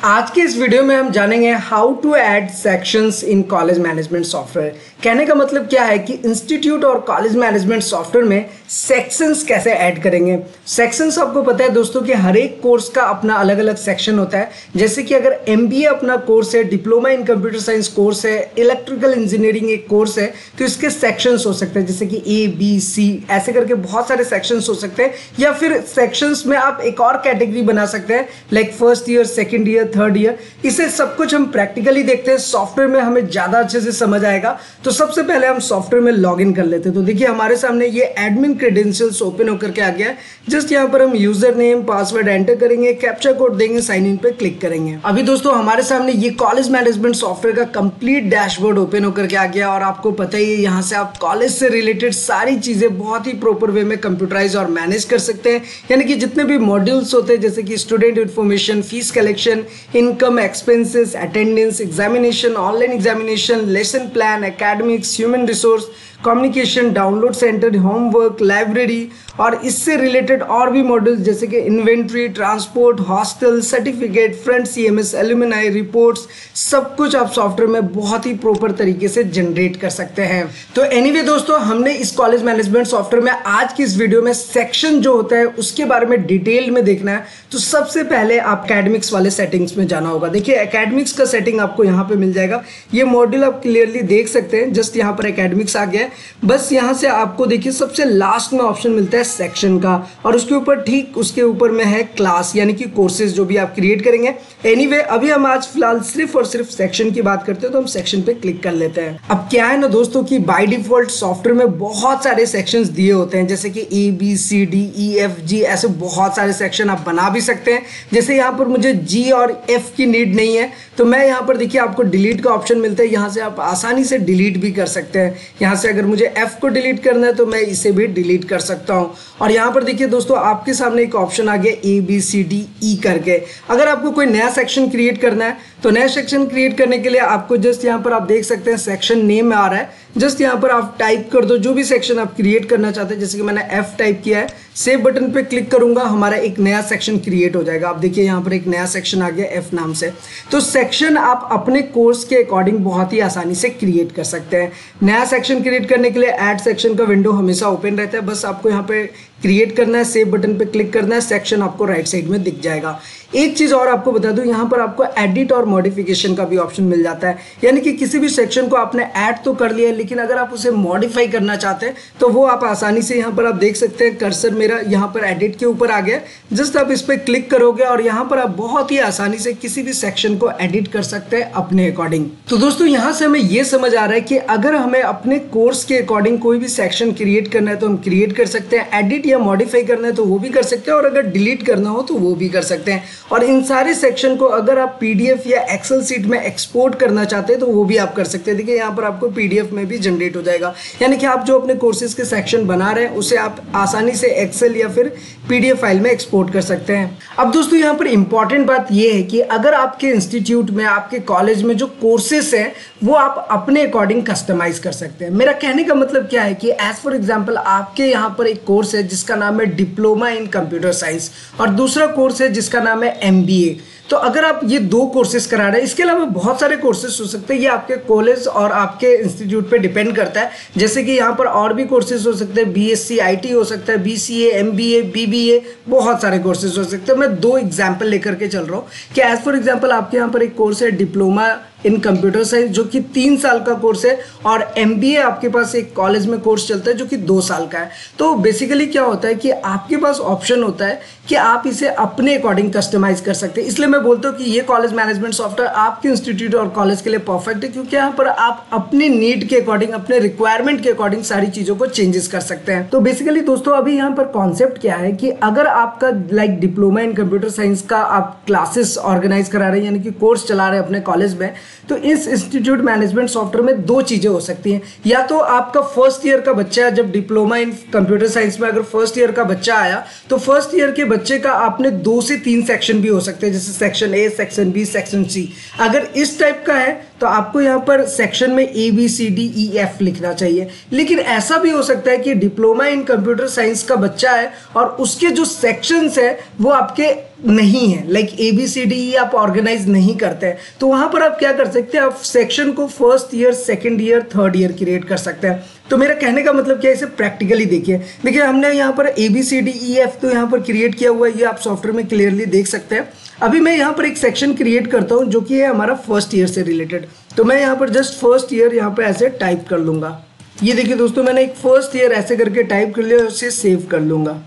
आज के इस वीडियो में हम जानेंगे how to add sections in college management software. कहने का मतलब क्या है कि इंस्टीट्यूट और कॉलेज मैनेजमेंट सॉफ्टवेयर में सेक्शंस कैसे ऐड करेंगे। सेक्शंस आपको पता है दोस्तों कि हर एक कोर्स का अपना अलग अलग सेक्शन होता है। जैसे कि अगर MBA अपना कोर्स है, diploma in computer science course है, इलेक्ट्रिकल इंजीनियरिंग एक कोर्स है, तो इसके सेक्शंस हो सकते हैं जैसे कि A, B, C ऐसे करके बहुत सारे सेक्शंस हो सकते हैं। या फिर सेक्शंस में आप एक और कैटेगरी बना सकते हैं like first year, second year, third year. इसे सब कुछ हम प्रैक्टिकली देखते हैं, सॉफ्टवेयर में हमें ज़्यादा अच्छे से समझ आएगा। तो सबसे पहले हम सॉफ्टवेयर में लॉग इन कर लेते हैं। तो देखिए हमारे सामने ये एडमिन क्रेडेंशियल्स ओपन होकर के आ गया है। जस्ट यहाँ पर हम यूजर नेम, पासवर्ड एंटर करेंगे, कैप्चा कोड देंगे, साइन इन पे क्लिक करेंगे। अभी दोस्तों हमारे सामने ये कॉलेज मैनेजमेंट सॉफ्टवेयर का कंप्लीट डैशबोर्ड ओपन होकर के आ गया। और आपको पता ही है यहाँ से आप कॉलेज से रिलेटेड सारी चीजें बहुत ही प्रॉपर वे में कंप्यूटराइज और मैनेज कर सकते हैं। यानी कि जितने भी मॉड्यूल्स होते हैं जैसे कि student information, fees collection, income, expenses, attendance, examination, online examination, lesson plan, academics, human resource, communication, download centre, homework, library और इससे रिलेटेड और भी मॉड्यूल्स जैसे कि inventory, transport, hostel, certificate, front CMS, alumni, reports, सब कुछ आप सॉफ्टवेयर में बहुत ही प्रॉपर तरीके से जनरेट कर सकते हैं। तो एनीवे दोस्तों, हमने इस कॉलेज मैनेजमेंट सॉफ्टवेयर में आज की इस वीडियो में सेक्शन जो होता है उसके बारे में डिटेल में देखना है। तो सबसे पहले आप एकेडमिक्स वाले सेटिंग्स में जाना होगा। देखिए एकेडमिक्स का सेटिंग आपको यहाँ पे मिल जाएगा। ये मॉड्यूल आप क्लियरली देख सकते हैं। जस्ट यहाँ पर एकेडमिक्स आ गया है। बस यहाँ से आपको देखिए सबसे लास्ट में ऑप्शन मिलता है सेक्शन का, और उसके ऊपर ठीक उसके ऊपर में है क्लास यानी कि कोर्सेज जो भी आप क्रिएट करेंगे। एनीवे अभी हम आज फिलहाल सिर्फ और सिर्फ सेक्शन की बात करते हैं, तो हम सेक्शन पे क्लिक कर लेते हैं। अब क्या है ना दोस्तों कि बाय डिफॉल्ट सॉफ्टवेयर में बहुत सारे सेक्शंस दिए होते हैं जैसे कि A, B, C, D, E, F, G ऐसे बहुत सारे सेक्शन आप बना भी सकते हैं। जैसे यहाँ पर मुझे G और F की नीड नहीं है तो मैं यहाँ पर देखिए आपको डिलीट का ऑप्शन मिलता है। यहाँ से आप आसानी से डिलीट भी कर सकते हैं। यहाँ से अगर मुझे F को डिलीट करना है तो मैं इसे भी डिलीट कर सकता हूँ। और यहाँ पर देखिए दोस्तों आपके सामने एक ऑप्शन आ गया A, B, C, D, E करके। अगर आपको कोई नया सेक्शन क्रिएट करना है तो नया सेक्शन क्रिएट करने के लिए आपको जस्ट यहाँ पर आप देख सकते हैं सेक्शन नेम आ रहा है। जस्ट यहाँ पर आप टाइप कर दो जो भी सेक्शन आप क्रिएट करना चाहते हैं। जैसे कि मैंने F टाइप किया है, सेव बटन पे क्लिक करूंगा, हमारा एक नया सेक्शन क्रिएट हो जाएगा। आप देखिए यहाँ पर एक नया सेक्शन आ गया F नाम से। तो सेक्शन आप अपने कोर्स के अकॉर्डिंग बहुत ही आसानी से क्रिएट कर सकते हैं। नया सेक्शन क्रिएट करने के लिए ऐड सेक्शन का विंडो हमेशा ओपन रहता है। बस आपको यहाँ पे क्रिएट करना है, सेव बटन पे क्लिक करना है, सेक्शन आपको राइट साइड में दिख जाएगा। एक चीज और आपको बता दूं, यहाँ पर आपको एडिट और मॉडिफिकेशन का भी ऑप्शन मिल जाता है। यानी कि किसी भी सेक्शन को आपने ऐड तो कर लिया है लेकिन अगर आप उसे मॉडिफाई करना चाहते हैं तो वो आप आसानी से यहाँ पर आप देख सकते हैं। कर्सर मेरा यहाँ पर एडिट के ऊपर आ गया। जस्ट आप इस पर क्लिक करोगे और यहाँ पर आप बहुत ही आसानी से किसी भी सेक्शन को एडिट कर सकते हैं अपने अकॉर्डिंग। तो दोस्तों यहाँ से हमें ये समझ आ रहा है कि अगर हमें अपने कोर्स के अकॉर्डिंग कोई भी सेक्शन क्रिएट करना है तो हम क्रिएट कर सकते हैं। एडिट या मॉडिफाई करना है तो वो भी कर सकते हैं और अगर डिलीट करना हो तो वो भी कर सकते हैं। और इन सारे सेक्शन को अगर आप PDF या एक्सेल सीट में एक्सपोर्ट करना चाहते हैं तो वो भी आप कर सकते हैं। देखिए यहाँ पर आपको PDF में भी जनरेट हो जाएगा। यानी कि आप जो अपने कोर्सेज के सेक्शन बना रहे हैं उसे आप आसानी से एक्सेल या फिर PDF फाइल में एक्सपोर्ट कर सकते हैं। अब दोस्तों यहाँ पर इंपॉर्टेंट बात ये है कि अगर आपके इंस्टीट्यूट में, आपके कॉलेज में जो कोर्सेस हैं वो आप अपने अकॉर्डिंग कस्टमाइज कर सकते हैं। मेरा कहने का मतलब क्या है कि एज फॉर एग्जाम्पल आपके यहाँ पर एक कोर्स है जिसका नाम है डिप्लोमा इन कंप्यूटर साइंस और दूसरा कोर्स है जिसका नाम है MBA। तो अगर आप ये दो कोर्सेज करा रहे हैं, इसके अलावा बहुत सारे कोर्सेज हो सकते हैं। ये आपके कॉलेज और आपके इंस्टीट्यूट पे डिपेंड करता है। जैसे कि यहाँ पर और भी कोर्सेज हो सकते हैं, BSc IT हो सकता है, BCA, MBA, BBA, बहुत सारे कोर्सेज हो सकते हैं। मैं दो एग्जाम्पल लेकर के चल रहा हूँ कि एज फॉर एग्जाम्पल आपके यहाँ पर एक कोर्स है डिप्लोमा इन कंप्यूटर साइंस जो कि 3 साल का कोर्स है और MBA आपके पास एक कॉलेज में कोर्स चलता है जो कि 2 साल का है। तो बेसिकली क्या होता है कि आपके पास ऑप्शन होता है कि आप इसे अपने अकॉर्डिंग कस्टमाइज कर सकते हैं। इसलिए मैं बोलता हूँ कि ये कॉलेज मैनेजमेंट सॉफ्टवेयर आपके इंस्टीट्यूट और कॉलेज के लिए परफेक्ट है, क्योंकि यहाँ पर आप अपने नीड के अकॉर्डिंग, अपने रिक्वायरमेंट के अकॉर्डिंग सारी चीजों को चेंजेस कर सकते हैं। तो बेसिकली दोस्तों अभी यहाँ पर कॉन्सेप्ट क्या है कि अगर आपका like diploma in computer science का आप क्लासेस ऑर्गेनाइज करा रहे हैं यानी कि कोर्स चला रहे हैं अपने कॉलेज में, तो इस इंस्टीट्यूट मैनेजमेंट सॉफ्टवेयर में दो चीजें हो सकती हैं। या तो आपका फर्स्ट ईयर का बच्चा जब डिप्लोमा इन कंप्यूटर साइंस में अगर फर्स्ट ईयर का बच्चा आया तो फर्स्ट ईयर के बच्चे का आपने 2 से 3 सेक्शन भी हो सकते हैं। जैसे section A, section B, section C. अगर इस टाइप का है तो आपको यहाँ पर सेक्शन में ABCDEF लिखना चाहिए। लेकिन ऐसा भी हो सकता है कि डिप्लोमा इन कंप्यूटर साइंस का बच्चा है और उसके जो सेक्शंस है वो आपके नहीं है, लाइक ABCDE आप ऑर्गेनाइज नहीं करते हैं, तो वहां पर आप क्या कर सकते हैं, आप सेक्शन को first year, second year, third year create कर सकते हैं। तो मेरा कहने का मतलब क्या है, इसे प्रैक्टिकली देखिए हमने यहाँ पर ABCDEF तो यहाँ पर क्रिएट किया हुआ है, ये आप सॉफ्टवेयर में क्लियरली देख सकते हैं। अभी मैं यहाँ पर एक सेक्शन क्रिएट करता हूँ जो कि है हमारा फर्स्ट ईयर से रिलेटेड। तो मैं यहाँ पर जस्ट फर्स्ट ईयर यहाँ पर ऐसे टाइप कर लूंगा। ये देखिए दोस्तों, मैंने एक फर्स्ट ईयर ऐसे करके टाइप कर लिया और उसे सेव कर लूंगा।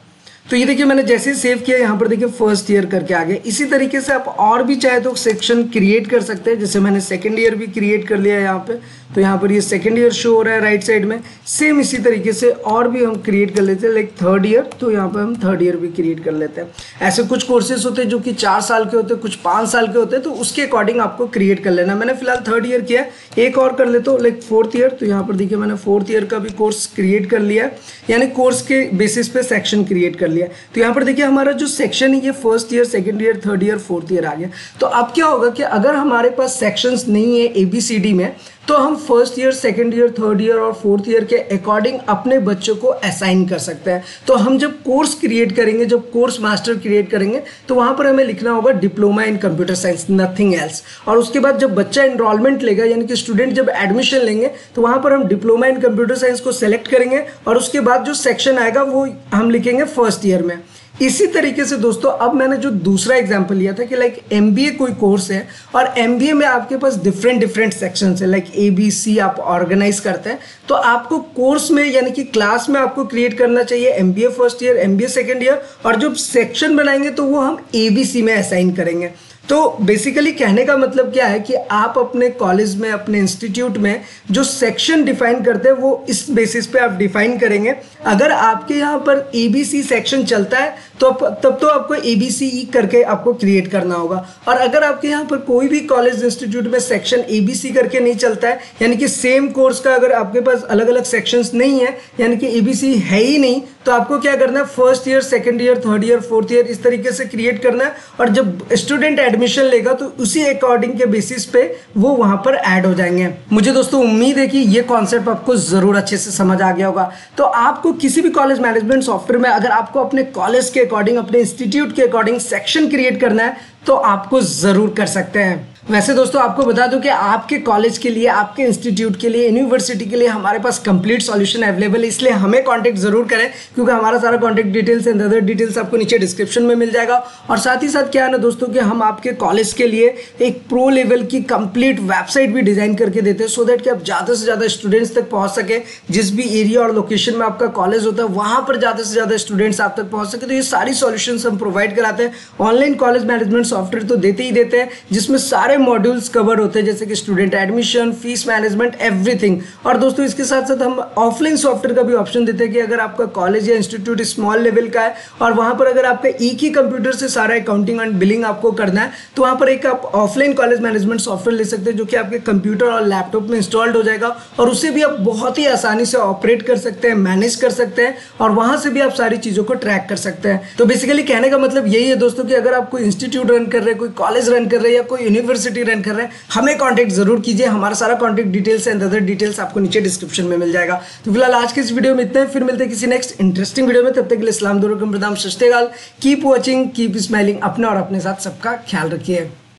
तो ये देखिए मैंने जैसे ही सेव किया यहाँ पर देखिए फर्स्ट ईयर करके आ गया। इसी तरीके से आप और भी चाहे तो सेक्शन क्रिएट कर सकते हैं, जैसे मैंने सेकंड ईयर भी क्रिएट कर लिया है यहाँ पे। तो यहाँ पर ये सेकंड ईयर शो हो रहा है राइट साइड में। सेम इसी तरीके से और भी हम क्रिएट कर लेते हैं, लाइक थर्ड ईयर, तो यहाँ पर हम थर्ड ईयर भी क्रिएट कर लेते हैं। ऐसे कुछ कोर्सेज होते हैं जो कि 4 साल के होते हैं, कुछ 5 साल के होते हैं, तो उसके अकॉर्डिंग आपको क्रिएट कर लेना। मैंने फिलहाल थर्ड ईयर किया, एक और कर लेता हूँ लाइक फोर्थ ईयर। तो यहाँ पर देखिए मैंने फोर्थ ईयर का भी कोर्स क्रिएट कर लिया, यानी कोर्स के बेसिस पे सेक्शन क्रिएट कर लिया। तो यहाँ पर देखिए हमारा जो सेक्शन है ये first year, second year, third year, fourth year आ गया। तो अब क्या होगा कि अगर हमारे पास सेक्शंस नहीं है ABCD में, तो हम first year, second year, third year और फोर्थ ईयर के अकॉर्डिंग अपने बच्चों को असाइन कर सकते हैं। तो हम जब कोर्स क्रिएट करेंगे, जब कोर्स मास्टर क्रिएट करेंगे, तो वहां पर हमें लिखना होगा diploma in computer science, nothing else. और उसके बाद जब बच्चा एनरोलमेंट लेगा, यानी कि स्टूडेंट जब एडमिशन लेंगे, तो वहां पर हम डिप्लोमा इन कंप्यूटर साइंस को सेलेक्ट करेंगे और उसके बाद जो सेक्शन आएगा वो हम लिखेंगे फर्स्ट ईयर में। इसी तरीके से दोस्तों अब मैंने जो दूसरा एग्जांपल लिया था कि लाइक MBA कोई कोर्स है और MBA में आपके पास डिफरेंट सेक्शंस है, लाइक ABC आप ऑर्गेनाइज करते हैं। तो आपको कोर्स में यानी कि क्लास में आपको क्रिएट करना चाहिए MBA first year, MBA second year, और जब सेक्शन बनाएंगे तो वो हम ABC में असाइन करेंगे। तो बेसिकली कहने का मतलब क्या है कि आप अपने कॉलेज में, अपने इंस्टीट्यूट में जो सेक्शन डिफाइन करते हैं वो इस बेसिस पे आप डिफाइन करेंगे। अगर आपके यहाँ पर ABC सेक्शन चलता है तो तब तो आपको ABCE करके आपको क्रिएट करना होगा। और अगर आपके यहाँ पर कोई भी कॉलेज इंस्टीट्यूट में सेक्शन ABC करके नहीं चलता है, यानी कि सेम कोर्स का अगर आपके पास अलग अलग सेक्शंस नहीं है, यानी कि ABC है ही नहीं, तो आपको क्या करना है, first year, second year, third year, fourth year इस तरीके से क्रिएट करना है। और जब स्टूडेंट एडमिशन लेगा तो उसी अकॉर्डिंग के बेसिस पे वो वहां पर ऐड हो जाएंगे। मुझे दोस्तों उम्मीद है कि ये कॉन्सेप्ट आपको जरूर अच्छे से समझ आ गया होगा। तो आपको किसी भी कॉलेज मैनेजमेंट सॉफ्टवेयर में अगर आपको अपने कॉलेज के अकॉर्डिंग, अपने इंस्टीट्यूट के अकॉर्डिंग सेक्शन क्रिएट करना है तो आपको जरूर कर सकते हैं। वैसे दोस्तों आपको बता दूं कि आपके कॉलेज के लिए, आपके इंस्टीट्यूट के लिए, यूनिवर्सिटी के लिए हमारे पास कंप्लीट सॉल्यूशन अवेलेबल है, इसलिए हमें कांटेक्ट जरूर करें, क्योंकि हमारा सारा contact details and other details आपको नीचे डिस्क्रिप्शन में मिल जाएगा। और साथ ही साथ क्या है ना दोस्तों कि हम आपके कॉलेज के लिए एक प्रो लेवल की कंप्लीट वेबसाइट भी डिजाइन करके देते हैं, सो दैट कि आप ज़्यादा से ज़्यादा स्टूडेंट्स तक पहुँच सके। जिस भी एरिया और लोकेशन में आपका कॉलेज होता है वहाँ पर ज़्यादा से ज़्यादा स्टूडेंट्स आप तक पहुँच सके। तो ये सारी सॉल्यूशंस हम प्रोवाइड कराते हैं। ऑनलाइन कॉलेज मैनेजमेंट सॉफ्टवेयर तो देते ही देते हैं, जिसमें सारे मॉड्यूल्स कवर होते हैं, जैसे कि student admission, fees management, everything. और दोस्तों इसके साथ साथ हम ऑफलाइन सॉफ्टवेयर का भी ऑप्शन देते हैं कि अगर आपका कॉलेज या इंस्टीट्यूट स्मॉल लेवल का है और वहां पर अगर आपका एक ही कंप्यूटर से सारा अकाउंटिंग एंड बिलिंग आपको करना है, तो वहां पर एक आप ऑफलाइन कॉलेज मैनेजमेंट सॉफ्टवेयर ले सकते हैं, जो कि आपके कंप्यूटर और लैपटॉप में इंस्टॉल्ड हो जाएगा और उसे भी आप बहुत ही आसानी से ऑपरेट कर सकते हैं, मैनेज कर सकते हैं और वहां से भी आप सारी चीजों को ट्रैक कर सकते हैं। तो बेसिकली कहने का मतलब यही है दोस्तों कि अगर आप कोई इंस्टीट्यूट रन कर रहे हैं, कोई कॉलेज रन कर रहे हैं या कोई यूनिवर्सिटी रन कर रहे हैं, हमें कांटेक्ट जरूर कीजिए। हमारा सारा contact details and other details आपको नीचे डिस्क्रिप्शन में मिल जाएगा। तो फिलहाल आज के इस वीडियो में इतना ही, फिर मिलते हैं किसी नेक्स्ट इंटरेस्टिंग वीडियो में। तब तक के लिए इस्लाम दुरुकम प्रदाम सस्तेगाल, कीप वॉचिंग, कीप स्माइलिंग। अपना और अपने साथ सबका ख्याल रखिए।